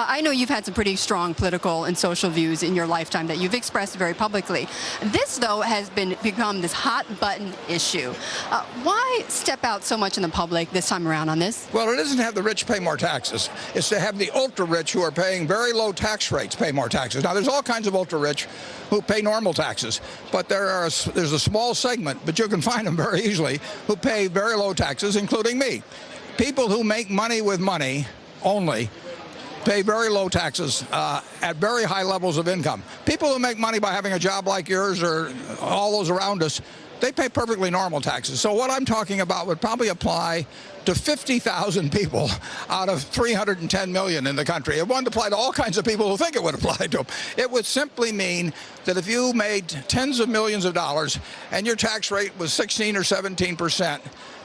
I know you've had some pretty strong political and social views in your lifetime that you've expressed very publicly. This, though, has become this hot-button issue. Why step out so much in the public this time around on this? Well, it isn't to have the rich pay more taxes. It's to have the ultra-rich who are paying very low tax rates pay more taxes. Now, there's all kinds of ultra-rich who pay normal taxes, but there's a small segment, but you can find them very easily, who pay very low taxes, including me. People who make money with money only pay very low taxes at very high levels of income. People who make money by having a job like yours or all those around us, they pay perfectly normal taxes. So what I'm talking about would probably apply to 50,000 people out of 310 million in the country. It wouldn't apply to all kinds of people who think it would apply to them. It would simply mean that if you made tens of millions of dollars and your tax rate was 16 or 17%,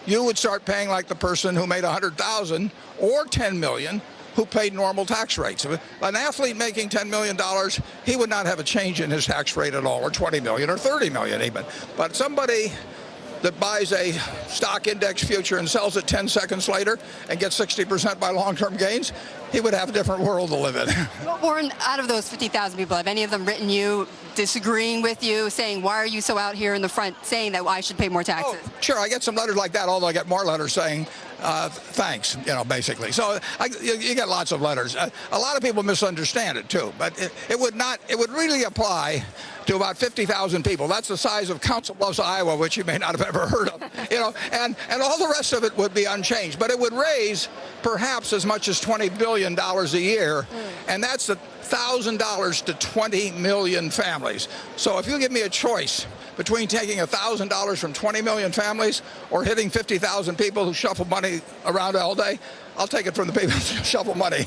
you would start paying like the person who made 100,000 or 10 million who paid normal tax rates. An athlete making $10 million, he would not have a change in his tax rate at all, or 20 million or 30 million even. But somebody that buys a stock index future and sells it 10 seconds later and gets 60% by long-term gains, he would have a different world to live in. Well, Warren, out of those 50,000 people, have any of them written you, disagreeing with you, saying, why are you so out here in the front saying that I should pay more taxes? Oh, sure, I get some letters like that, although I get more letters saying, thanks, basically. So you get lots of letters. A lot of people misunderstand it, too, but it would really apply to about 50,000 people. That's the size of Council Bluffs, Iowa, which you may not have ever heard of, and all the rest of it would be unchanged. But it would raise perhaps as much as $20 billion a year, and that's $1,000 to 20 million families. So if you give me a choice between taking $1,000 from 20 million families or hitting 50,000 people who shuffle money around all day, I'll take it from the people who shuffle money.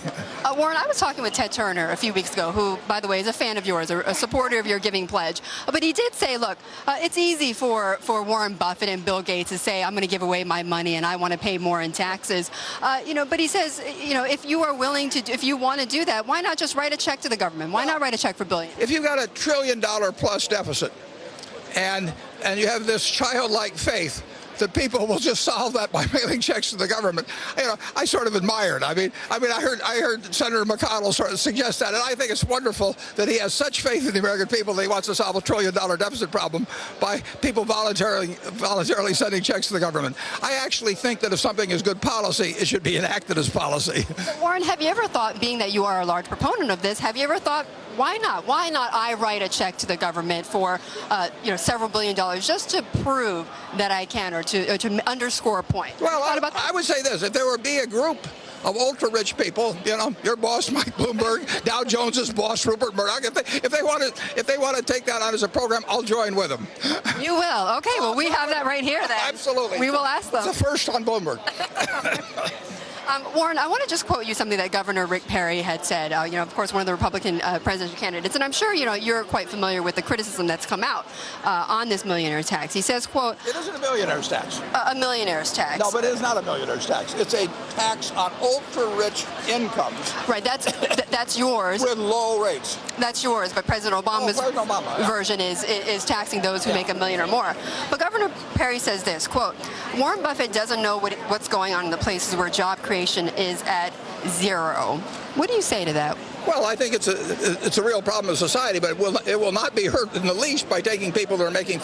Warren, I was talking with Ted Turner a few weeks ago, who, by the way, is a fan of yours, a supporter of your Giving Pledge. But he did say, look, it's easy for Warren Buffett and Bill Gates to say, I'm going to give away my money and I want to pay more in taxes. But he says, if you are willing to, if you want to do that, why not just write a check to the government? Why not write a check for billions? If you've got $1 trillion plus deficit and you have this childlike faith that people will just solve that by mailing checks to the government, I sort of admire it. I mean, I heard Senator McConnell sort of suggest that, and I think it's wonderful that he has such faith in the American people that he wants to solve $1 trillion deficit problem by people voluntarily sending checks to the government. I actually think that if something is good policy, it should be enacted as policy. Warren, have you ever thought, being that you are a large proponent of this, have you ever thought, why not? Why not I write a check to the government for several $billion just to prove that I can, or to underscore a point? Well, I would say this: if there would be a group of ultra-rich people, your boss Mike Bloomberg, Dow Jones's boss Rupert Murdoch, if they want to take that on as a program, I'll join with them. You will. Okay. Well, we have that right here then. Absolutely. We will ask them. It's a first on Bloomberg. Warren, I want to just quote you something that Governor Rick Perry had said, of course, one of the Republican presidential candidates. And I'm sure, you're quite familiar with the criticism that's come out on this millionaire's tax. He says, quote... It isn't a millionaire's tax. A millionaire's tax. No, but it is not a millionaire's tax. It's a tax on ultra-rich incomes. Right, that's yours. With low rates. That's yours, but President Obama's version is taxing those who make $1 million or more. But Governor Perry says this, quote, Warren Buffett doesn't know what's going on in the places where job creation is at zero. What do you say to that? Well, I think it's a real problem in society, but it will not be hurt in the least by taking people that are making...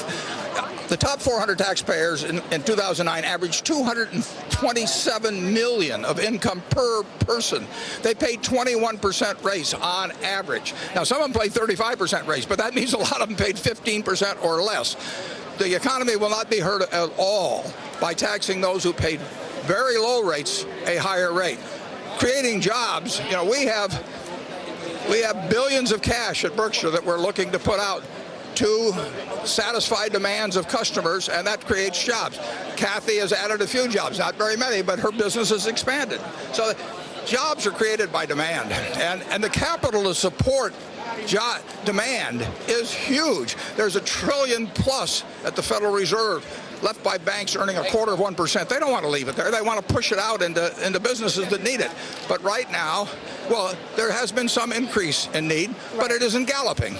The top 400 taxpayers in 2009 averaged $227 million of income per person. They paid 21% raise on average. Now, some of them paid 35% raise, but that means a lot of them paid 15% or less. The economy will not be hurt at all by taxing those who paid very low rates a higher rate. Creating jobs, we have billions of cash at Berkshire that we're looking to put out to satisfy demands of customers, and that creates jobs. Kathy has added a few jobs, not very many, but her business has expanded. So jobs are created by demand, and the capital to support demand is huge. There's $1 trillion plus at the Federal Reserve left by banks earning 0.25%. They don't want to leave it there. They want to push it out into businesses that need it. But right now, well, there has been some increase in need, but it isn't galloping.